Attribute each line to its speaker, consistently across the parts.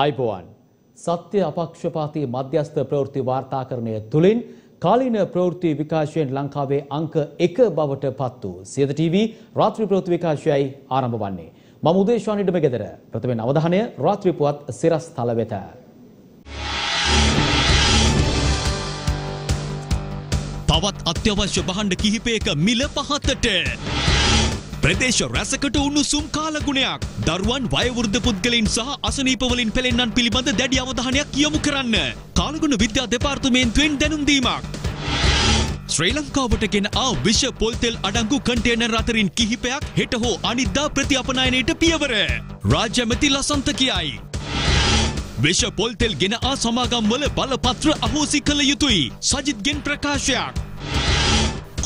Speaker 1: ආයිබෝවන් සත්‍ය අපක්ෂපාතී මධ්‍යස්ථ ප්‍රවෘත්ති වාර්තාකරණය තුළින් කාලීන ප්‍රවෘත්ති විකාශයෙන් ලංකාවේ අංක 1 බවට පත් වූ සියත ටීවී රාත්‍රී ප්‍රවෘත්ති විකාශයයි ආරම්භ වන්නේ. මම උදේශානි ඩමගෙදර. ප්‍රථමයෙන් අවධානය රාත්‍රී පුවත් සිරස් තල වෙත.
Speaker 2: තවත් අත්‍යවශ්‍ය භාණ්ඩ කිහිපයක මිල පහතට. ප්‍රදේශ රැසකට උණුසුම් කාලගුණයක්. දරුවන් වයෝවෘද්ධ පුද්ගලයන් සහ අසනීප වලින් පෙළෙන්නන් පිළිබඳ දැඩි අවධානයක් යොමු කරන්න. කාලගුණ විද්‍යා දෙපාර්තමේන්තුවෙන් දැනුම් දීමක්. ශ්‍රී ලංකාවට ගෙන ආ විෂ පොල් තෙල් අඩංගු කන්ටේනර් අතරින් කිහිපයක් හෙට හෝ අනිද්දා ප්‍රතිඅපනයනයට පියවර. රාජ්‍ය ඇමති ලසන්ත කියයි. විෂ පොල් තෙල් ගෙන ආ සමාගම් වල බලපත්‍ර අහෝසි කළ යුතුයි. සජිත්ගෙන් ප්‍රකාශයක්.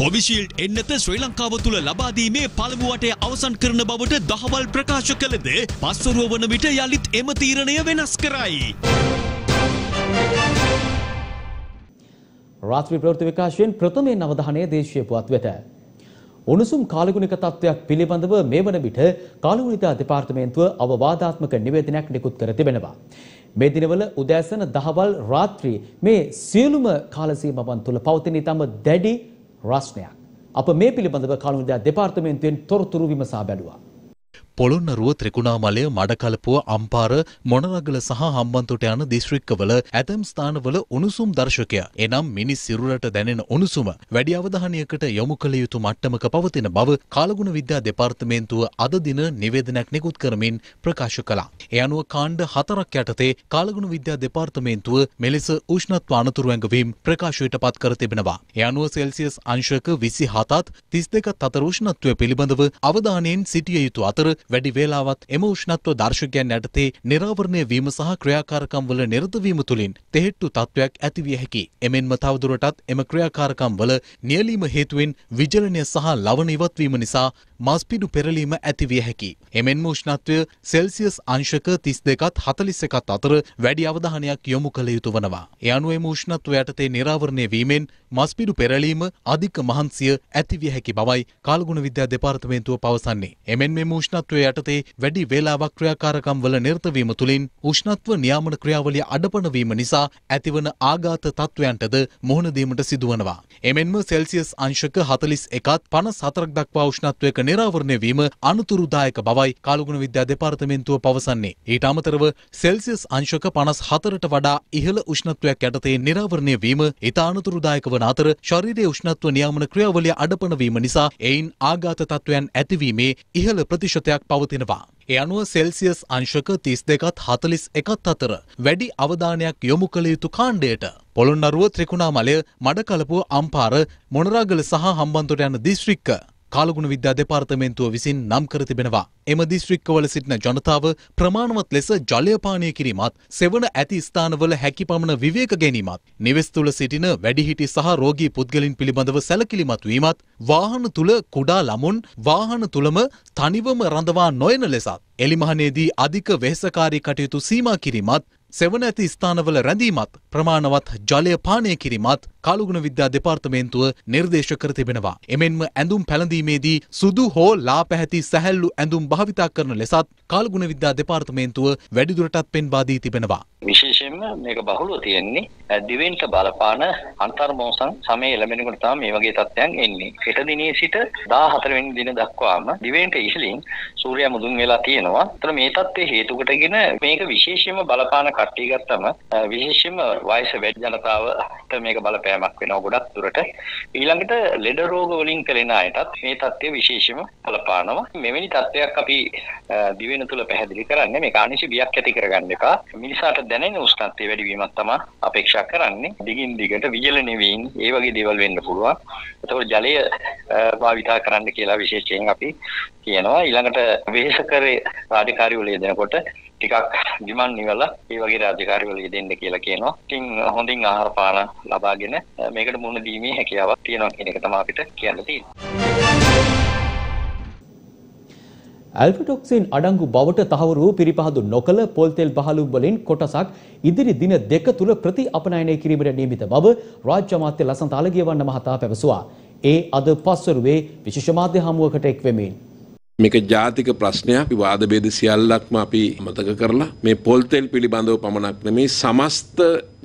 Speaker 2: කොවිෂීල්ඩ් එන්නත ශ්‍රී ලංකාව තුළ ලබා දීමේ පළමු වටය අවසන් කරන බවට දහවල් ප්‍රකාශ කළද පස්වරුව වන විට යලිත් එම තීරණය වෙනස් කරයි.
Speaker 1: රාත්‍රී ප්‍රවෘත්ති විකාශයෙන් ප්‍රථමයෙන් අවධානය දේශීය පුවත් වෙත. උණුසුම් කාලගුණික තත්ත්වයක් පිළිබඳව මේ වන විට කාලගුණ විද්‍යා දෙපාර්තමේන්තුව අවවාදාත්මක නිවේදනයක් නිකුත් කර තිබෙනවා. මේ දිනවල උදෑසන දහවල් රාත්‍රී මේ සියලුම කාල සීමාවන් තුළ පවතින ඉතාම දැඩි රස්නයක්. අප මේ පිළිබඳව කාලගුණ විද්‍යා දෙපාර්තමේන්තුවෙන් තොරතුරු විමසා බැලුවා.
Speaker 3: පොළොන්නරුව ත්‍රිකුණාමලය මඩකලපුව අම්පාර මොනරගල සහ හම්බන්තොට යන දිස්ත්‍රික්කවල ඇතැම් ස්ථානවල උණුසුම් දර්ශකය එනම් මිනිස් සිරුරට දැනෙන උණුසුම වැඩි අවධානයකට යොමු කළ යුතු මට්ටමක පවතින බව කාලගුණ විද්‍යා දෙපාර්තමේන්තුව අද දින නිවේදනයක් නිකුත් කරමින් ප්‍රකාශ කළා. ඒ අනුව කාණ්ඩ 4ක් යටතේ කාලගුණ විද්‍යා දෙපාර්තමේන්තුව මෙලෙස උෂ්ණත්ව අනතුරු ඇඟවීම් ප්‍රකාශයට පත් කර තිබෙනවා. ඒ අනුව සෙල්සියස් අංශක 27ත් 32ත් අතර උෂ්ණත්වය පිළිබඳව අවධානයෙන් සිටිය යුතු අතර වැඩි වේලාවත් එම උෂ්ණත්ව දර්ශකයන් යටතේ නිරාවරණය වීම සහ ක්‍රියාකාරකම් වල නිරත වීම තුළින් තෙහෙට්ටු තත්වයක් ඇතිවිය හැකියි. එමෙන්ම තවදුරටත් එම ක්‍රියාකාරකම් වල නියැලීම හේතුවෙන් විජලනය සහ ලවණ ඉවත්වීම නිසා මස්පිඩු පෙරලීම ඇතිවිය හැකියි. එමෙන්ම උෂ්ණත්වය සෙල්සියස් අංශක 32ත් 41ත් අතර වැඩි අවධානයක් යොමු කළ යුතු වනවා. ඒ අනුව එම උෂ්ණත්වය යටතේ නිරාවරණය වීමෙන් මස්පිඩු පෙරලීම අධික මහන්සිය ඇතිවිය හැකි බවයි කාලගුණ විද්‍යා දෙපාර්තමේන්තුව පවසන්නේ. එමෙන් මෙම උෂ්ණත්වය යටතේ වැඩි වේලාවක් ක්‍රියාකාරකම් වල නිරත වීම තුළින් උෂ්ණත්ව නියාමන ක්‍රියාවලිය අඩපණ වීම නිසා ඇතිවන ආඝාත තත්වයන්ටද මුහුණ දීමට සිදුවනවා. එමෙන්ම සෙල්සියස් අංශක 41ත් 54ක් දක්වා උෂ්ණත්වයක නිරාවරණය වීම අනුතුරුදායක බවයි කාලගුණ විද්‍යා දෙපාර්තමේන්තුව පවසන්නේ. ඊට අමතරව සෙල්සියස් අංශක 54ට වඩා ඉහළ උෂ්ණත්වයක් යටතේ නිරාවරණය වීම ඉතා අනුතුරුදායක වන අතර ශරීරයේ උෂ්ණත්ව නියාමන ක්‍රියාවලිය අඩපණ වීම නිසා එයින් ආඝාත තත්වයන් ඇතිවීමේ ඉහළ ප්‍රතිශතයක් පවතිනවා. ඒ අනුව සෙල්සියස් අංශක 32ත් 41ත් අතර වැඩි අවධානයක් යොමු කළ යුතු කාණ්ඩයට පොළොන්නරුව ත්‍රිකුණාමලය මඩකලපුව අම්පාර මොනරාගල සහ හම්බන්තොට යන දිස්ත්‍රික්ක කාලගුණ විද්‍යා දෙපාර්තමේන්තුව විසින් නම් කර තිබෙනවා. එම දිස්ත්‍රික්කවල සිටින ජනතාව ප්‍රමාණවත් ලෙස ජලය පානය කිරීමත්, සෙවණ ඇති ස්ථානවල හැකි පමණ විවේක ගැනීමත්, නිවෙස් තුළ සිටින වැඩිහිටි සහ රෝගී පුද්ගලයන් පිළිබඳව සැලකිලිමත් වීමත්, වාහන තුළ කුඩා ළමුන් වාහන තුළම තනිවම රඳවා නොයන ලෙසත්, එලිමහනේදී අධික වෙහෙසකාරී කටයුතු සීමා කිරීමත්, සෙවණ ඇති ස්ථානවල රැඳීමත්, ප්‍රමාණවත් ජලය පානය කිරීමත් කාලගුණ විද්‍යා දෙපාර්තමේන්තුව නිර්දේශ කර තිබෙනවා. එමෙන්ම ඇඳුම් පැළඳීමේදී සුදු හෝ ලා පැහැති සැහැල්ලු ඇඳුම් භාවිතා කරන ලෙසත් කාලගුණ විද්‍යා දෙපාර්තමේන්තුව වැඩිදුරටත් පෙන්වා දී තිබෙනවා.
Speaker 4: විශේෂයෙන්ම මේක බහුලව තියෙන්නේ දිවෙන්ට බලපාන අන්තර්මෝසන් සමය ලැබෙනකොට තමයි මේ වගේ තත්ත්වයන් එන්නේ. හෙට දිනේ සිට 14 වෙනි දින දක්වාම දිවෙන්ට ඉහළින් සූර්යයා මුදුන් වෙලා තියෙනවා. ඒතර මේ තත්ත්වයේ හේතු කොටගෙන මේක විශේෂයෙන්ම බලපාන කට්ටිය ගත්තම විශේෂයෙන්ම වයස වැඩි ජනතාවට මේක බලපෑමක් වෙනවා ගොඩක් දුරට. ඊළඟට ලෙඩ රෝග වලින් පෙළෙන අයටත් මේ තත්ත්වය විශේෂයෙන්ම බලපානවා. මෙවැනි තත්ත්වයක් අපි දිවෙන තුල පැහැදිලි කරන්නේ මේක අනිසි බියක් ඇති කරගන්න එපා. මිනිසාට දැනෙන උෂ්ණත්වය වැඩි වීමක් තමයි අපේක්ෂා කරන්නේ. දිගින් දිගට විජලනය වීම ඒ වගේ දේවල් වෙන්න පුළුවන්. ඒතකොට ජලය භාවිතා කරන්න කියලා විශේෂයෙන් අපි කියනවා. ඊළඟට වෙහෙසකර රාජකාරී වල යෙදෙනකොට ටිකක් විමන් නිවලා ඒ වගේ රාජකාරී වල යෙදෙන්න කියලා කියනවා. ඉතින් හොඳින් ආහාර පාන ලබාගෙන මේකට මුහුණ දීමේ හැකියාවක් තියෙනවා කියන එක තමයි අපිට කියන්න තියෙන්නේ.
Speaker 1: ඇල්ෆටොක්සින් අඩංගු බවට තහවුරු වූ පිරිපහදු නොකළ පොල් තෙල් බහලු වලින් කොටසක් ඉදිරි දින දෙක තුල ප්‍රතිඅපනයනය කිරීමට නියමිත බව රාජ්‍ය අමාත්‍ය ලසන්ත අලගියවන්න මහතා පැවසුවා. ඒ අද පස්වරුවේ විශේෂ මාධ්‍ය හමුවකට එක් වෙමින්
Speaker 5: මේක ජාතික ප්‍රශ්නයක්. විවාද ભેද සියල්ලක්ම අපි මතක කරලා මේ පොල් තෙල් පිළිබඳව පමණක් නෙමේ සමස්ත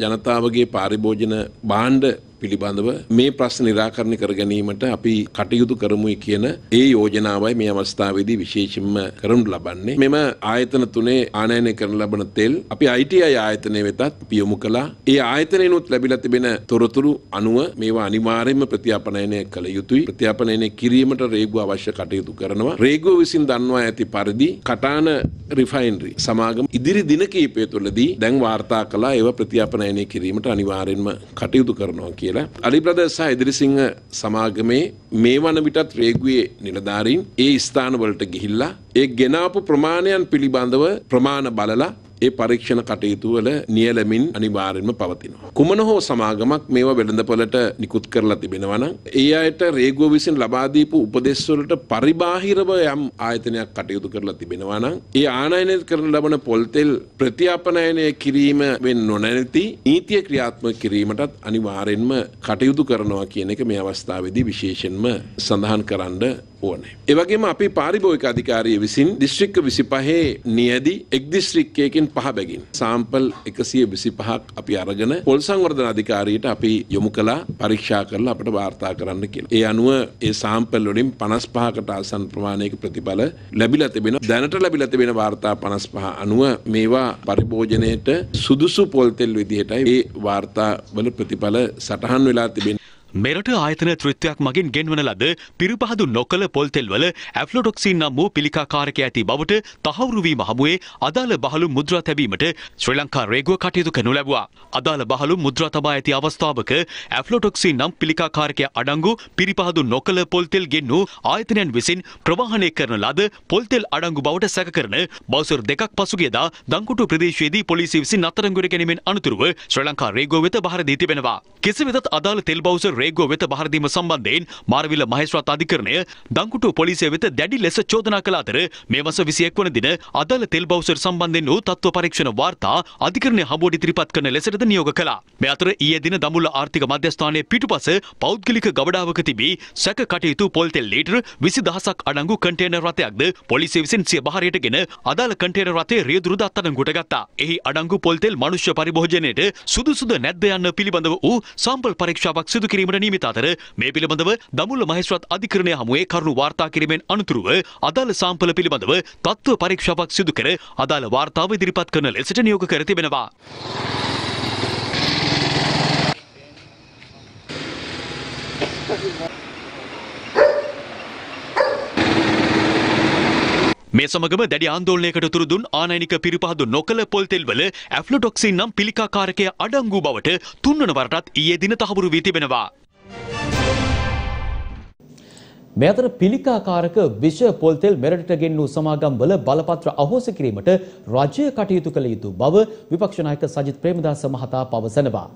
Speaker 5: ජනතාවගේ පාරිභෝජන භාණ්ඩ පිළිබඳව මේ ප්‍රශ්න निराකරණය කර ගැනීමට අපි කටයුතු කරමුයි කියන ඒ යෝජනාවයි මේ අවස්ථාවේදී විශේෂයෙන්ම කරනු ලබන්නේ. මෙම ආයතන තුනේ ආනයනය කරන ලබන තෙල් අපි ITI ආයතනය වෙතත් අපි යොමු කළා. ඒ ආයතනයනොත් ලැබිලා තිබෙන තොරතුරු අනුව මේවා අනිවාර්යයෙන්ම ප්‍රතිආපනයනය කළ යුතුයි. ප්‍රතිආපනයනය කිරීමට රේගුව අවශ්‍ය කටයුතු කරනවා. රේගුව විසින් දන්වා ඇති පරිදි කටාන රිෆයිනරි සමාගම ඉදිරි දින කිහිපය තුළදී දැන් වාර්තා කළා ඒව ප්‍රතිආපනයනය කිරීමට අනිවාර්යයෙන්ම කටයුතු කරනවා කියලා. අලි බ්‍රදර්ස් සහ ඉදිරිසිංහ සමාගමේ මේ වන විටත් රේගුවේ නිලධාරීන් ඒ ස්ථාන වලට ගිහිල්ලා ඒ ගෙනාපු ප්‍රමාණයන් පිළිබඳව ප්‍රමාණ බලලා ඒ පරීක්ෂණ කටයුතු වල නියැලමින් අනිවාර්යෙන්ම පවතිනවා. කුමන හෝ සමාගමක් මේවා වෙළඳපොළට නිකුත් කරලා තිබෙනවා නම් ඒ අයට රේගුව විසින් ලබා දීපු උපදෙස් වලට පරිබාහිරව යම් ආයතනයක් කටයුතු කරලා තිබෙනවා නම් ඒ ආනයනය කරන ලබන පොල් තෙල් ප්‍රතිආපනයනය කිරීම වෙන් නොනැති නීතිය ක්‍රියාත්මක කිරීමටත් අනිවාර්යෙන්ම කටයුතු කරනවා කියන එක මේ අවස්ථාවේදී විශේෂයෙන්ම සඳහන් කරන්න ඕනේ. ඒ වගේම අපි පාරිභෝගික අධිකාරිය විසින් දිස්ත්‍රික්ක 25 නියැදි එක් දිස්ත්‍රික්කයකින් 5 බැගින් සාම්පල් 125ක් අපි අරගෙන පොල් සංවර්ධන අධිකාරියට අපි යොමු කළා පරීක්ෂා කරලා අපිට වාර්තා කරන්න කියලා. ඒ අනුව ඒ සාම්පල් වලින් 55කට ආසන්න ප්‍රමාණයක ප්‍රතිඵල ලැබිලා තිබෙනවා. දැනට ලැබිලා තිබෙන වාර්තා 55 අනුව මේවා පරිභෝජනයේට සුදුසු පොල් තෙල් විදිහටයි මේ වාර්තා වල ප්‍රතිඵල සටහන් වෙලා තිබෙනවා.
Speaker 2: මෙරට ආයතන ත්‍රිත්වයක් මගින් ගෙන්වන ලද පිරිපහදු නොකළ පොල්තෙල් වල ඇෆ්ලොටොක්සින් නම් වූ පිළිකාකාරක ඇති බවට තහවුරු වීම හමුවේ අදාළ බහලු මුද්‍රා තැබීමට ශ්‍රී ලංකා රේගුව කටයුතු කරනු ලැබුවා. අදාළ බහලු මුද්‍රා තබා ඇති අවස්ථාවක ඇෆ්ලොටොක්සින් නම් පිළිකාකාරකය අඩංගු පිරිපහදු නොකළ පොල්තෙල් ගෙන්නු ආයතනයන් විසින් ප්‍රවාහනය කරන ලද පොල්තෙල් අඩංගු බවට සැක කරන බවුසර් දෙකක් පසුගියදා දංකුටු ප්‍රදේශයේදී පොලිසිය විසින් අත්අඩංගුවට ගැනීමෙන් අනතුරුව ශ්‍රී ලංකා රේගුව වෙත බහර දී තිබෙනවා. කෙසේ වෙතත් අදාළ තෙල් බවුසර් රේගුව වෙත බහර දීම සම්බන්ධයෙන් මාරවිල මහේස්ත්‍රාත් අධිකරණය දංකුටු පොලිසිය වෙත දැඩි ලෙස චෝදනා කළ අතර මේ මාස 21 වන දින අදාළ තෙල් බවුසර් සම්බන්ධයෙන් වූ තත්ත්ව පරීක්ෂණ වාර්තා අධිකරණය හමුවට ඉදිරිපත් කරන ලෙසටද නියෝග කළා. මේ අතර ඊයේ දින දඹුල්ල ආර්ථික මධ්‍යස්ථානයේ පිටුපස පෞද්ගලික ගබඩාවක තිබී සැක කටයුතු පොල් තෙල් ලීටර් 20000ක් අඩංගු කන්ටේනර් රථයක්ද පොලිසිය විසින් සිය බහරයටගෙන අදාළ කන්ටේනර් රථයේ රියදුරුද අත්අඩංගුවට ගත්තා. එහි අඩංගු පොල් තෙල් මනුෂ්‍ය පරිභෝජනයට සුදුසුද නැද්ද යන්න පිළිබඳව වූ සාම්පල් පරීක්ෂාවක් සිදු කිරීමට නියමිත අතර මේ පිළිබඳව දඹුල්ල මහේස්ත්‍රාත් අධිකරණය හමුවේ කරුණු වාර්තා කිරීමෙන් අනතුරුව අදාළ සාම්පල පිළිබඳව තත්ත්ව පරීක්ෂාවක් සිදු කර අදාළ වාර්තාව ඉදිරිපත් කරන ලෙසට නියෝග කර තිබෙනවා. මේ සමගම දැඩි ආందోලනයකට තුරු දුන් ආනයනික පිරිපහදු නොකළ පොල් තෙල් වල ඇෆ්ලොටොක්සින් නම් පිළිකාකාරකය අඩංගු බවට තුන්වන වරටත් ඊයේ දින තහවුරු වී තිබෙනවා.
Speaker 1: මේ අතර පිළිකාකාරක විෂ පොල් තෙල් මෙරටට ගෙන්වූ සමාගම් වල බලපත්‍ර අහෝසි කිරීමට රජය කටයුතු කළ යුතු බව විපක්ෂ නායක සජිත් ප්‍රේමදාස මහතා පවසනවා.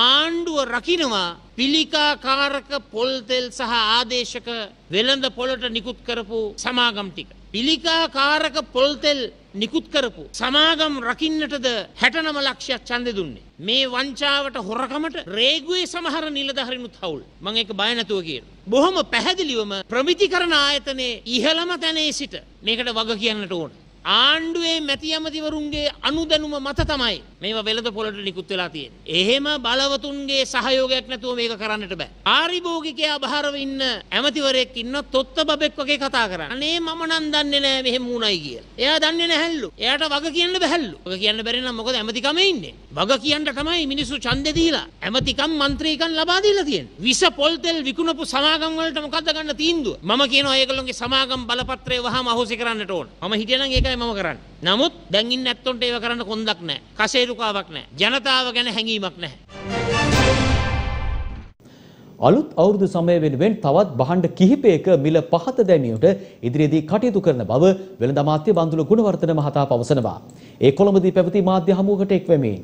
Speaker 6: ආණ්ඩුව රකින්නවා පිළිකාකාරක පොල් තෙල් සහ ආදේශක වෙළඳ පොළට නිකුත් කරපු සමාගම් ටික. පිළිකාකාරක පොල් තෙල් නිකුත් කරපු සමාගම් රකින්නටද 69 ලක්ෂයක් ඡන්දෙ දුන්නේ. මේ වංචාවට හොරකමට රේගුවේ සමහර නිලධාරීනුත් හවුල්. මම ඒක බය නැතුව කියනවා. බොහොම පැහැදිලිවම ප්‍රමිතිකරණ ආයතනයේ ඉහළම තැනේ සිට මේකට වග කියන්නට ඕන. ආණ්ඩුවේ මැති ඇමතිවරුන්ගේ අනුදැනුම මත තමයි මේවා වෙළඳ පොළට නිකුත් වෙලා තියෙන්නේ. එහෙම බලවතුන්ගේ සහයෝගයක් නැතුව මේක කරන්නට බෑ. ආරිභෝගිකයා බහරව ඉන්න ඇමතිවරයෙක් ඉන්න තොත්ත බබෙක් වගේ කතා කරන්නේ. අනේ මම නම් දන්නේ නෑ මෙහෙම වුණයි කියලා. එයා දන්නේ නැහැලු. එයාට වග කියන්න බැහැලු. වග කියන්න බැරි නම් මොකද ඇමතිකමේ ඉන්නේ. වග කියන්න තමයි මිනිස්සු ඡන්දේ දීලා ඇමතිකම් മന്ത്രിකම් ලබා දීලා තියෙන්නේ. විස පොල් තෙල් විකුණපු සමාගම් වලට මොකද්ද ගන්න තීන්දුව? මම කියනවා ඒගොල්ලෝගේ සමාගම් බලපත්‍රය වහම අහෝසි කරන්නට ඕන. මම හිටියනම් ඒකයි මම කරන්නේ. නමුත් දැන් ඉන්න ඇත්තොන්ට ඒව කරන්න කොන්දක් නැහැ. කසේරුකාවක් නැහැ. ජනතාව ගැන හැඟීමක් නැහැ.
Speaker 1: අලුත් අවුරුදු සමය වෙනුවෙන් තවත් භාණ්ඩ කිහිපයක මිල පහත දැමීමට ඉදිරියේදී කටයුතු කරන බව වෙළඳ අමාත්‍ය බන්දුල ගුණවර්ධන මහතා පවසනවා. ඒ කොළඹදී පැවති මාධ්‍ය හමුවකට එක්වෙමින්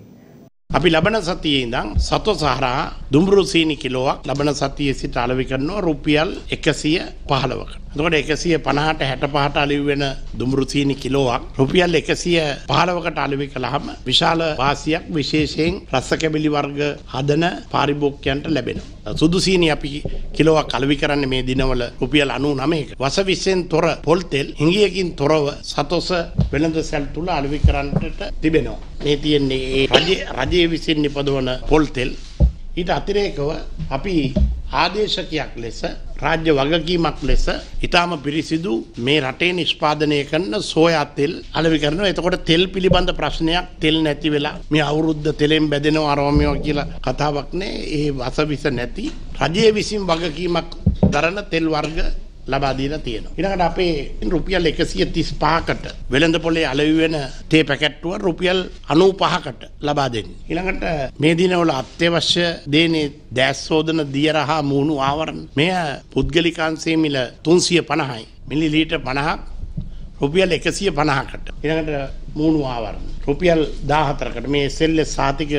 Speaker 7: අපි ලබන සතියේ ඉඳන් සතොස් හරහා දුම්බරු සීනි කිලෝවක් ලබන සතියේ සිට අලෙවි කරනවා රුපියල් 115කට. එතකොට 150ට 65ට අලෙවි වෙන දුම්බරු සීනි කිලෝවක් රුපියල් 115කට අලෙවි කළාම විශාල වාසියක් විශේෂයෙන් රස කැබලි වර්ග හදන පාරිභෝගිකයන්ට ලැබෙනවා. සුදු සීනි අපි කිලෝවක් අලෙවි කරන්නේ මේ දිනවල රුපියල් 99ක. වසවිසෙන් තොර පොල් තෙල් හිඟියකින් තොරව සතොස් වෙළඳ සැල් තුල අලෙවි කරන්නට තිබෙනවා. මේ තියෙන්නේ රජයේ විසින් නිපදවන පොල් තෙල්. ඊට අතිරේකව අපි ආදේශකයක් ලෙස රාජ්‍ය වගකීමක් ලෙස ඊටාම පිරිසිදු මේ රටේ නිෂ්පාදනය කරන සෝයා තෙල් අලෙවි කරනවා. එතකොට තෙල් පිළිබඳ ප්‍රශ්නයක් තෙල් නැති වෙලා මේ අවුරුද්ද තෙලෙන් බැදෙනවා අරෝමියෝ කියලා කතාවක් නෑ. ඒ වසවිස නැති රජයේ විසින් වගකීමක් දරන තෙල් වර්ග ලබා දීලා තියෙනවා. ඊළඟට අපේ රුපියල් 135කට වෙළඳ පොලේ අලෙවි වෙන තේ පැකට්ටුව රුපියල් 95කට ලබා දෙන්නේ. ඊළඟට මේ දිනවල අත්‍යවශ්‍ය දේනේ දැස් සෝදන දියර හා මූණු ආවරණ. මෙය පුද්ගලිකාංශයේ මිල 350යි. මිලිලීටර් 50ක් රුපියල් 150කට. ඊළඟට මූණු ආවරණ රුපියල් 14කට මේ සෙල්ලස් සාතික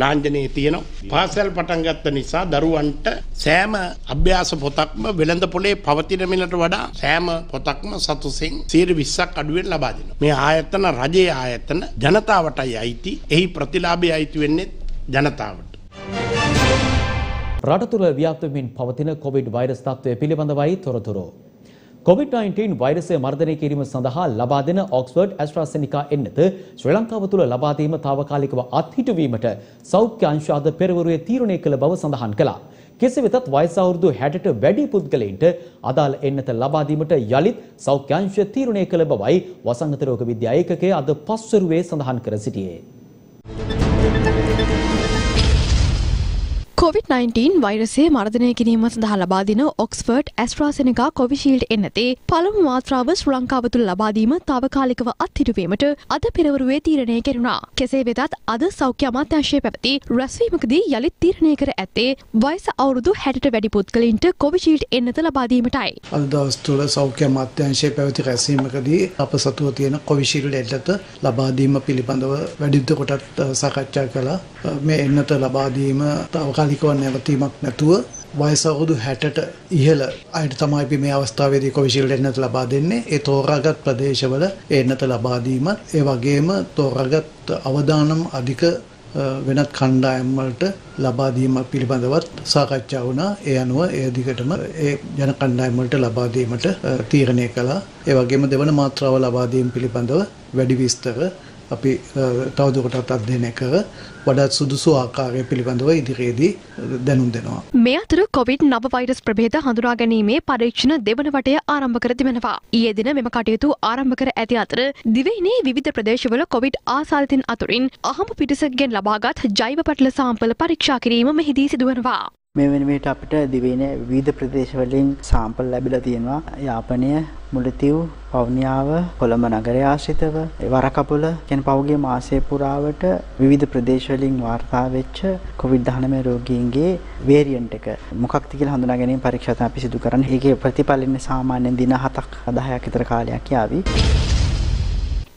Speaker 7: ලාංඡනයේ තියෙනවා. පාසල් පටන් ගත්ත නිසා දරුවන්ට සෑම අභ්‍යාස පොතක්ම වෙළඳ පොලේ පවතින මිලට වඩා සෑම පොතක්ම සතුසින් 20%ක් අඩුවෙන් ලබා දෙනවා. මේ ආයතන රජයේ ආයතන ජනතාවටයි අයිති. එහි ප්‍රතිලාභය අයිති වෙන්නේ ජනතාවට.
Speaker 1: රට තුළ ව්‍යාප්ත වෙමින් පවතින කොවිඩ් වෛරස් තත්ත්වය පිළිබඳවයි තොරතුරු. COVID-19 වෛරසය මර්ධනය කිරීම සඳහා ලබා දෙන ඔක්ස්ෆර්ඩ් ඇස්ට්‍රාසෙනිකා එන්නත ශ්‍රී ලංකාව තුළ ලබා දීම තාවකාලිකව අත්හිටුවීමට සෞඛ්‍ය අංශ අද පෙරවරුවේ තීරණය කළ බව සඳහන් කළා. කෙසේ වෙතත් වයස අවුරුදු 60ට වැඩි පුද්ගලයින්ට අදාළ එන්නත ලබා දීමට යලිත් සෞඛ්‍ය අංශ තීරණය කළ බවයි වසංගත රෝග විද්‍යා ඒකකය අද පස්වරුවේ සඳහන් කර සිටියේ.
Speaker 8: COVID-19 වෛරසය මර්ධනය කිරීම සඳහා ලබා දෙන ඔක්ස්ෆර්ඩ් ඇස්ට්‍රාසෙනිකා කොවිෂීල්ඩ් එන්නතේ පළමු මාත්‍රාව ශ්‍රී ලංකාව තුළ ලබා දීම තාවකාලිකව අත්හිටුවීමට අද පෙරවරුවේ තීරණය කෙරුණා. කෙසේ වෙතත් අද සෞඛ්‍ය අමාත්‍යාංශයේ පැවති රැස්වීමකදී යළිත් තීරණය කර ඇත්තේ වයස අවුරුදු 60ට වැඩි පුද්ගලයින්ට කොවිෂීල්ඩ් එන්නත ලබා දීමටයි.
Speaker 9: අද දවස් තුළ සෞඛ්‍ය අමාත්‍යාංශයේ පැවති රැස්වීමකදී අප සතුව තියෙන කොවිෂීල්ඩ් එන්නත ලබා දීම පිළිබඳව වැඩිදුර කොටත් සාකච්ඡා කළා. මේ එන්නත ලබා දීම තාවකාලිකව නැවතීමක් නැතුව වයස අවුරුදු 60ට ඉහළ අයට තමයි අපි මේ අවස්ථාවේදී කොවිෂීල්ඩ් එන්නත ලබා දෙන්නේ. ඒ තෝරාගත් ප්‍රදේශවල එන්නත ලබා දීම, ඒ වගේම තෝරාගත් අවදානම් අධික වෙනත් කණ්ඩායම් වලට ලබා දීම පිළිබඳවත් සාකච්ඡා වුණා. ඒ අනුව ඒ දිගටම ඒ ජන කණ්ඩායම් වලට ලබා දීමට තීරණය කළා. ඒ වගේම දෙවන මාත්‍රාව ලබා දීම පිළිබඳව වැඩි විස්තර අපි තවදුරටත් අධ්‍යයනය කර වඩාත් සුදුසු ආකාරය පිළිබඳව ඉදිරියේදී දැනුම් දෙනවා.
Speaker 8: මේ අතර COVID-19 වෛරස් ප්‍රභේද හඳුනා ගැනීමේ පරීක්ෂණ දෙවන වටය ආරම්භ කර තිබෙනවා. ඊයේ දින මෙම කටයුතු ආරම්භ කර ඇති අතර දිවයිනේ විවිධ ප්‍රදේශවල COVID ආසාදිතයින් අතුරින් අහඹ පිටසක්ගෙන් ලබාගත් ජෛව පටල සාම්පල පරීක්ෂා කිරීම මෙහිදී සිදුවනවා.
Speaker 10: මේ වෙන විට අපිට දිවයිනේ විවිධ ප්‍රදේශවලින් සාම්පල් ලැබිලා තියෙනවා. යාපනය, මුලතිව්, වවුනියාව, කොළඹ නගරය ආශ්‍රිතව, වරකපුල කියන පහුගිය මාසය පුරාවට විවිධ ප්‍රදේශවලින් වාර්තා වෙච්ච COVID-19 රෝගීන්ගේ වේරියන්ට් එක මොකක්ද කියලා හඳුනා ගැනීම පරීක්ෂා තමයි අපි සිදු කරන්නේ. ඒකේ ප්‍රතිඵල ඉන්නේ සාමාන්‍යයෙන් දින 7ක් 10ක් විතර කාලයක් යාවි.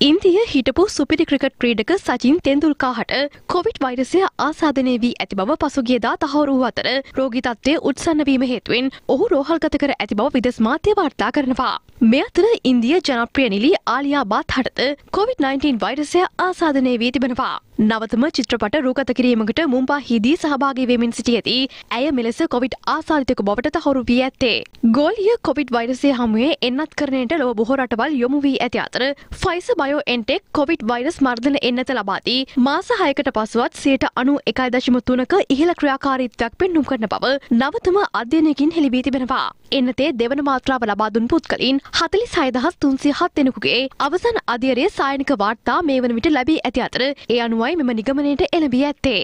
Speaker 8: ඉන්දිය හිටපු සුපිරි ක්‍රිකට් ක්‍රීඩක සචින් තෙන්දුල්කර්ට කොවිඩ් වෛරසය ආසාදනය වී ඇති බව පසුගියදා තහවුරු වූ අතර රෝගී තත්ත්වය උත්සන්න වීම හේතුවෙන් ඔහු රෝහල්ගත කර ඇති බව විදෙස් මාධ්‍ය වාර්තා කරනවා. මේ අතර ඉන්දිය ජනප්‍රිය නිලි ආලියා භාට්ටට COVID-19 වෛරසය ආසාදනය වී තිබෙනවා. නවතම චිත්‍රපට රූගත කිරීමකට මුම්බායිහිදී සහභාගී වෙමින් සිටියේදී ඇය මෙලෙස කොවිඩ් ආසාදිතක බවට තහවුරු වී ඇත්තේ. ගෝලීය කොවිඩ් වෛරසය හමුවේ එන්නත් කරණයට ලොව බොහෝ රටවල් යොමු වී ඇති අතර ෆයිසර් BioNTech කොවිඩ් වෛරස් මර්ධන එන්නත ලබා දී මාස 6කට පසුවත් 91.3ක ඉහළ ක්‍රියාකාරීත්වයක් පෙන්නුම් කරන බව නවතම අධ්‍යයනයකින් හෙළි වී තිබෙනවා. එන්නතේ දෙවන මාත්‍රාව ලබා දුන් පුද්ගලයන් 46307 දෙනෙකුගේ අවසන් අධ්‍යයනයේ සායනික වාර්තා මේ වන විට ලැබී ඇති අතර ඒ අනුවයි මෙම නිගමනයට එළඹී ඇත්තේ.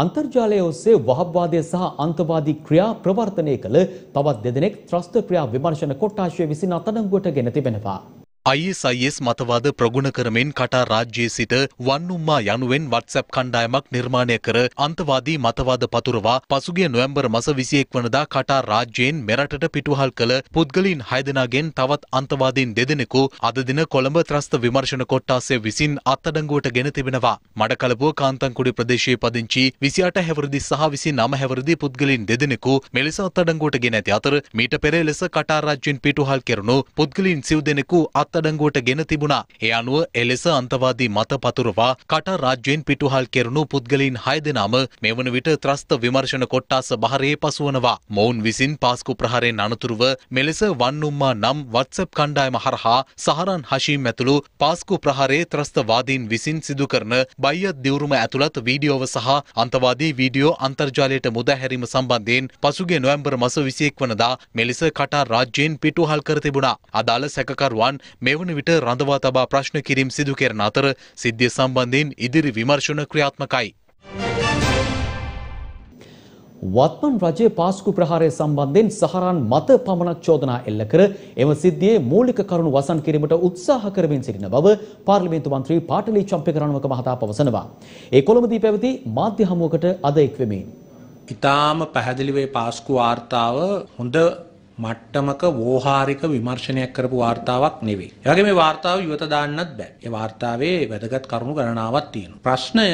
Speaker 1: අන්තර්ජාලය ඔස්සේ වහබ්වාදය සහ අන්තවාදී ක්‍රියා ප්‍රවර්තනය කළ තවත් දෙදෙනෙක් ත්‍රස්ත ක්‍රියා විමර්ශන කොට්ටාශය විසින් අත්අඩංගුවට ගෙන තිබෙනවා.
Speaker 3: ISIS මතවාද ප්‍රගුණ කරමින් කටාර් රාජ්‍යයේ සිට වන්නුම්මා යනුවෙන් WhatsApp කණ්ඩායමක් නිර්මාණය කර අන්තවාදී මතවාද පතුරවා පසුගිය නොවැම්බර් මාස 21 වනදා කටාර් රාජ්‍යයෙන් මෙරටට පිටුවහල් කළ පුද්ගලයන් 6 දෙනාගෙන් තවත් අන්තවාදීන් දෙදෙනෙකු අද දින කොළඹ ත්‍රස්ත විමර්ශන කොට්ටාසය විසින් අත්අඩංගුවට ගෙන තිබෙනවා. මඩකලපුව කාන්තන්කුඩි ප්‍රදේශයේ පදිංචි 28 හැවිරිදි සහ 29 හැවිරිදි පුද්ගලයන් දෙදෙනෙකු මෙලෙස අත්අඩංගුවට ගෙන ඇති අතර මීට පෙර ලෙස කටාර් රාජ්‍යයෙන් පිටුවහල් කෙරුණු පුද්ගලයන් සිව් දෙනෙකු අත්අඩංගුවට ගෙන තිබුණා. ඒ අනුව එලෙස අන්තවාදී මත පතුරවා කටාර් රාජ්‍යයෙන් පිටුවහල් කෙරුණු පුද්ගලයන් 6 දෙනාම මේ වන විට ත්‍රස්ත විමර්ශන කොට්ටාස බහරේ පසුවනවා. මොවුන් විසින් පාස්කු ප්‍රහාරයෙන් අනතුරුව මෙලෙස වන්නුම්මා නම් WhatsApp කණ්ඩායම හරහා සහරන් හෂීම් ඇතුළු පාස්කු ප්‍රහාරයේ ත්‍රස්තවාදීන් විසින් සිදු කරන බයියත් දිවුරුම ඇතුළත් වීඩියෝව සහ අන්තවාදී වීඩියෝ අන්තර්ජාලයට මුදහැරීම සම්බන්ධයෙන් පසුගිය නොවැම්බර් මාස 21 වනදා මෙලෙස කටාර් රාජ්‍යයෙන් පිටුවහල් කර තිබුණා. අදාළ සැකකරුවන් මෙවන විට රඳවා තබා ප්‍රශ්න කිරීම සිදු කරන අතර සිද්ධිය සම්බන්ධයෙන් ඉදිරි විමර්ශන ක්‍රියාත්මකයි.
Speaker 1: වත්මන් රජයේ පාස්කු ප්‍රහාරය සම්බන්ධයෙන් සහරන් මත පමණක් චෝදනා එල්ල කර එම සිද්ධියේ මූලික කරුණු වසන් කිරීමට උත්සාහ කරමින් සිටින බව පාර්ලිමේන්තු මන්ත්‍රී පාටලී චම්පකරණවක මහතා පවසනවා. ඒ කොළඹදී පැවති මාධ්‍ය හමුවකට අද එක්වෙමින්
Speaker 11: ඉතාම පැහැදිලිව පාස්කු වාර්තාව හොඳ මට්ටමක වෝහාරික විමර්ශනයක් කරපු වාර්තාවක් නෙවෙයි. ඒ වගේ මේ වාර්තාව ඉවත දාන්නත් බෑ. ඒ වාර්තාවේ වැදගත් කරුණු ගණනාවක් තියෙනවා. ප්‍රශ්නය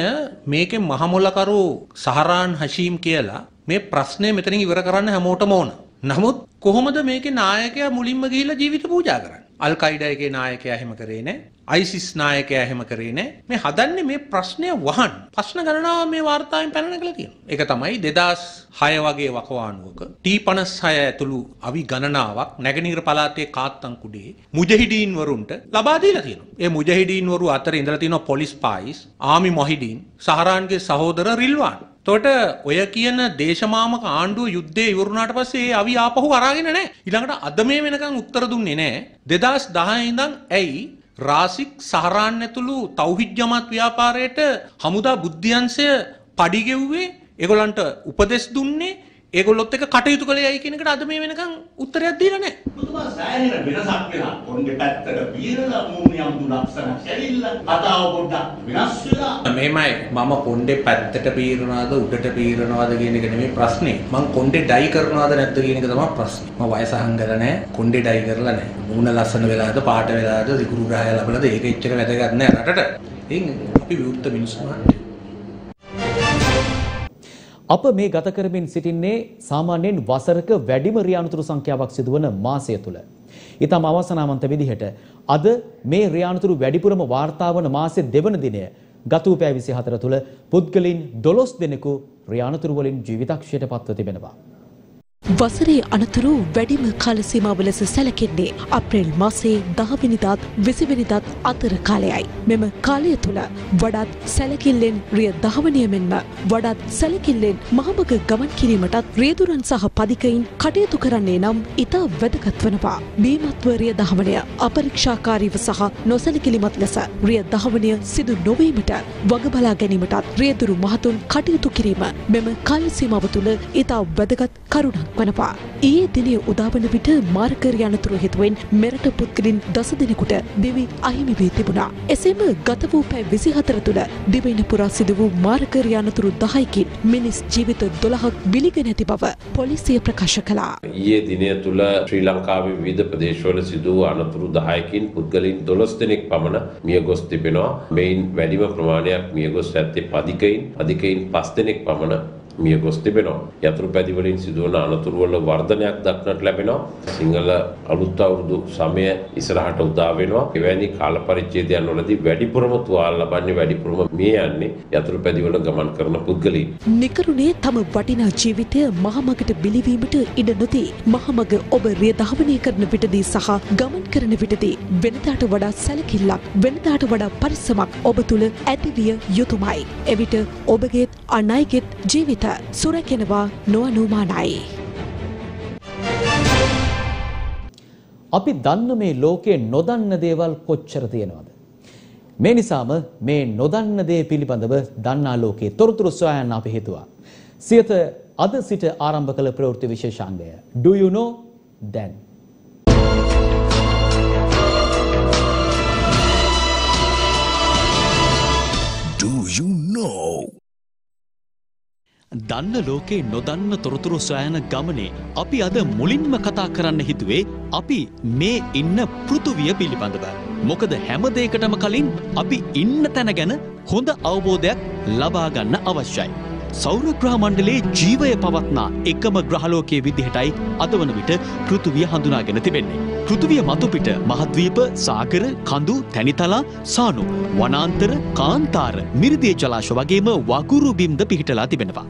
Speaker 11: මේකේ මහමුලකරු සහරාන් හෂීම් කියලා මේ ප්‍රශ්නය මෙතනින් ඉවර කරන්න හැමෝටම ඕන. නමුත් කොහොමද මේකේ නායකයා මුලින්ම ගිහිල්ලා ජීවිත පූජා කරන්නේ? අල් කයිඩා එකේ නායකයා එහෙම කරේ නැහැ. ISIS නායකයා එහෙම කරේ නැහැ. මේ හදන්නේ මේ ප්‍රශ්නය වහන්න. ප්‍රශ්න ගණනාව මේ වාර්තාවෙන් පැන නැගලා තියෙනවා. ඒක තමයි 2006 වගේ වකවානුවක T56 ඇතුළු අවි ගණනාවක් නැගෙනහිර පළාතේ කාත්තන්කුඩේ මුජහිදීන් වරුන්ට ලබා දීලා තියෙනවා. ඒ මුජහිදීන් වරු අතර ඉඳලා තියෙනවා පොලිස් පායිස්, ආමි මොහිදීන්, සහරාන්ගේ සහෝදර රිල්වාන්. තොට ඔය කියන දේශමාමක ආණ්ඩුව යුද්ධය ඉවරුණාට පස්සේ ඒ අවි ආපහු අරගෙන නැහැ. ඊළඟට අද මේ වෙනකන් උත්තර දුන්නේ නැහැ. 2010 ඉඳන් ඇයි රාසික් සහරාන් ඇතුළු තෞහිද් ජමාත් ව්‍යාපාරයට හමුදා බුද්ධ්‍යංශය පඩි ගෙව්වේ? ඒගොල්ලන්ට උපදෙස් දුන්නේ? ඒගොල්ලොත් එක කටයුතු කළේයි කියන එකට අද මේ වෙනකන් උත්තරයක් දීලා නැහැ.
Speaker 12: පුදුම සෑහෙන වෙනසක් වෙලා කොණ්ඩේ පැත්තට බීරලා මූණියම් දු ලක්ෂණ ඇවිල්ලා කතාව පොඩ්ඩක් වෙනස් වෙලා.
Speaker 11: මේමයි මම කොණ්ඩේ පැත්තට බීරනවාද උඩට බීරනවාද කියන එක නෙමෙයි ප්‍රශ්නේ. මං කොණ්ඩේ ඩයි කරනවාද නැද්ද කියන එක තමයි ප්‍රශ්නේ. මම වයස අහංගල නැහැ. කොණ්ඩේ ඩයි කරලා නැහැ. මූණ ලස්සන වෙලාද පාට වෙලාද සිකුරු ග්‍රහය ලැබලාද ඒක එච්චර වැදගත් නැහැ රටට. ඉතින් අපි විවුර්ත මිනිස්සු
Speaker 1: අප මේ ගත කරමින් සිටින්නේ සාමාන්‍යයෙන් වසරක වැඩිම රියානුතුරු සංඛ්‍යාවක් සිදුවන මාසය තුල. ඊටම අවසනාවන්ත විදිහට අද මේ රියානුතුරු වැඩිපුරම වාර්තා වන මාසයේ දෙවන දිනය ගත වූ පැය 24 තුල පුද්ගලයන් 12 දෙනෙකු රියානුතුරු වලින් ජීවිතක්ෂයට පත්ව තිබෙනවා.
Speaker 13: වසරේ අනතුරු වැඩිම කාල සීමාව ලෙස සැලකෙන්නේ අප්‍රේල් මාසයේ 10 වෙනිදාත් 20 වෙනිදාත් අතර කාලයයි. මෙම කාලය තුල වඩාත් සැලකිල්ලෙන් රිය දහවනිය මෙන්ම වඩාත් සැලකිල්ලෙන් මහමග ගමන් කිරීමටත් රියදුරන් සහ පදිකයින් කටයුතු කරන්නේ නම් ඉතා වැදගත් වනවා. බීමත්ව රිය දහවනය අපරීක්ෂාකාරීව සහ නොසැලකිලිමත් ලෙස රිය දහවනය සිදු නොවීමට වග බලා ගැනීමටත් රියදුරු මහතුන් කටයුතු කිරීම මෙම කාල සීමාව තුල ඉතා වැදගත් කරුණක් වනවා. ඊයේ දිනේ උදාවන විට මාර්ග රියානතුරු හේතුවෙන් මෙරට පුද්ගලයන් 10 දෙනෙකුට දිවි අහිමි වී තිබුණා. එසේම ගත වූ පැය 24 තුළ දිවයින පුරා සිදු වූ මාර්ග රියානතුරු 10කින් මිනිස් ජීවිත 12ක් බිලිගෙන ඇති බව පොලිසිය ප්‍රකාශ කළා.
Speaker 14: ඊයේ දිනය තුළ ශ්‍රී ලංකාවේ විවිධ ප්‍රදේශවල සිදු වූ අනතුරු 10කින් පුද්ගලයන් 12 දෙනෙක් පමණ මිය ගොස් තිබෙනවා. මෙයින් වැඩිම ප්‍රමාණයක් මිය ගොස් ඇත්තේ පදිකයින් 5 දෙනෙක් පමණ මිය ගොස් තිබෙනවා. යතුරු පැදි වලින් සිදුවන අනතුරු වල වර්ධනයක් දක්නට ලැබෙනවා. සිංහල අලුත් අවුරුදු සමය ඉස්සරහට උදා වෙනවා. එවැනි කාල පරිච්ඡේදයන් වලදී වැඩිපුරම තුවාල ලබන්නේ වැඩිපුරම මිය යන්නේ යතුරු පැදි වල ගමන් කරන පුද්ගලයන්.
Speaker 13: නිකරුණේ තම වටිනා ජීවිතය මහමගට බිලිවීමට ඉඩ නොදී මහමග ඔබ රිය දහවනය කරන විටදී සහ ගමන් කරන විටදී වෙනදාට වඩා සැලකිල්ලක් වෙනදාට වඩා පරිස්සමක් ඔබ තුල ඇතිවිය යුතුමයි. එවිට ඔබගේත් අන් අයගේත් ජීවිත සුරැකෙනවා නොඅනුමානයි.
Speaker 1: අපි දන්න මේ ලෝකේ නොදන්න දේවල් කොච්චර තියෙනවද? මේ නිසාම මේ නොදන්න දේ පිළිබඳව දන්නා ලෝකයේ තොරතුරු සොයන්න අපි හිතුවා. සියත අද සිට ආරම්භ කළ ප්‍රවෘත්ති විශේෂාංගය Do you know then?
Speaker 2: දන්න ලෝකේ නොදන්න තොරතුරු සොයන ගමනේ අපි අද මුලින්ම කතා කරන්න හිතුවේ අපි මේ ඉන්න පෘථුවිය පිළිබඳව. මොකද හැම දෙයකටම කලින් අපි ඉන්න තැන ගැන හොඳ අවබෝධයක් ලබා ගන්න අවශ්‍යයි. සෞර ග්‍රහ මණ්ඩලයේ ජීවය පවත්නා එකම ග්‍රහලෝකයේ විදිහටයි අද වන විට පෘථුවිය හඳුනාගෙන තිබෙන්නේ. පෘථුවිය මතුපිට මහද්වීප, සාගර, කඳු, තැනිතලා, සානු, වනාන්තර, කාන්තාර, මිරිදිය ජලාශ වගේම වගුරු බිම්ද පිහිටලා තිබෙනවා.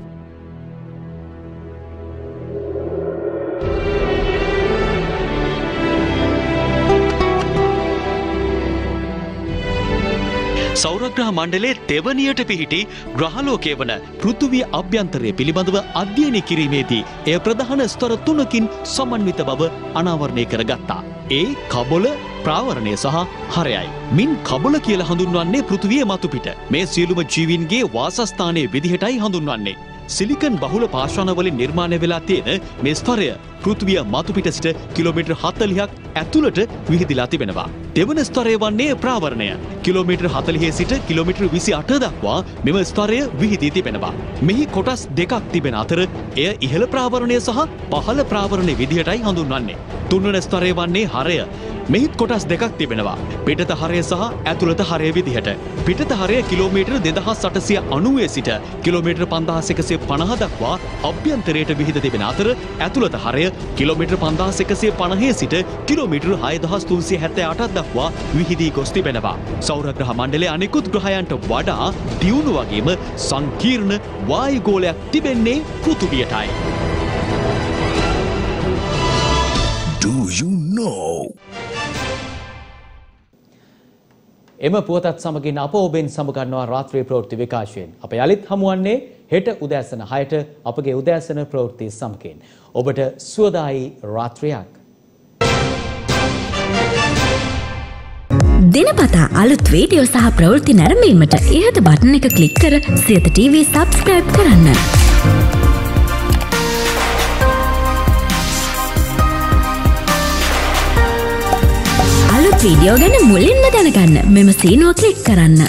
Speaker 2: සෞරග්‍රහ මණ්ඩලයේ තෙවනියට පිහිටි ග්‍රහලෝකය වන පෘථුවිය අභ්‍යන්තරය පිළිබඳව අධ්‍යයනය කිරීමේදී එය ප්‍රධාන ස්තර 3කින් සමන්විත බව අනාවරණය කරගත්තා. ඒ කබොල, ප්‍රාවරණය සහ හරයයි. මින් කබොල කියලා හඳුන්වන්නේ පෘථුවිය මතුපිට. මේ සියලුම ජීවීන්ගේ වාසස්ථානයේ විදිහටයි හඳුන්වන්නේ. සිලිකන් බහුල පාෂාණ වලින් නිර්මාණය වෙලා තියෙන මේ ස්තරය පෘථුවිය මතුපිට සිට කිලෝමීටර් 40ක් ඇතුළට විහිදිලා තිබෙනවා. දෙවන ස්තරය වන්නේ ප්‍රාවරණය. කිලෝමීටර් 40 සිට කිලෝමීටර් 28 දක්වා මෙම ස්තරය විහිදී තිබෙනවා. මෙහි කොටස් දෙකක් තිබෙන අතර එය ඉහළ ප්‍රාවරණය සහ පහළ ප්‍රාවරණය විදිහටයි හඳුන්වන්නේ. තුන්වන ස්තරය වන්නේ හරය. මෙහිත් කොටස් දෙකක් තිබෙනවා. පිටත හරය සහ ඇතුළත හරය විදිහට. පිටත හරය කිලෝමීටර් 2890 සිට කිලෝමීටර් 5150 දක්වා අභ්‍යන්තරයට විහිද තිබෙන අතර ඇතුළත හරය කිලෝමීටර් 5150 සිට කිලෝමීටර් 6378 දක්වා විහිදී ගොස් තිබෙනවා. සෞරග්‍රහ මණ්ඩලයේ අනෙකුත් ග්‍රහයන්ට වඩා දියුණු වගේම සංකීර්ණ වායුගෝලයක් තිබෙන්නේ පෘථුවියටයි. Do you know?
Speaker 1: එම පුවතත් සමගින් අප ඔබෙන් සමගන්නවා රාත්‍රී ප්‍රවෘත්ති විකාශයෙන්. අප යලිත් හමුවන්නේ හෙට උදෑසන 6ට අපගේ උදෑසන ප්‍රවෘත්ති සමගින්. ඔබට සුවදායි රාත්‍රියක්.
Speaker 15: දිනපතා අලුත් වීඩියෝ සහ ප්‍රවෘත්ති නැරඹීමට ඉහත බටන් එක ක්ලික් කර සියත TV සබ්ස්ක්‍රයිබ් කරන්න. අලුත් වීඩියෝ ගැන මුලින්ම දැනගන්න මෙම සීනුව ක්ලික් කරන්න.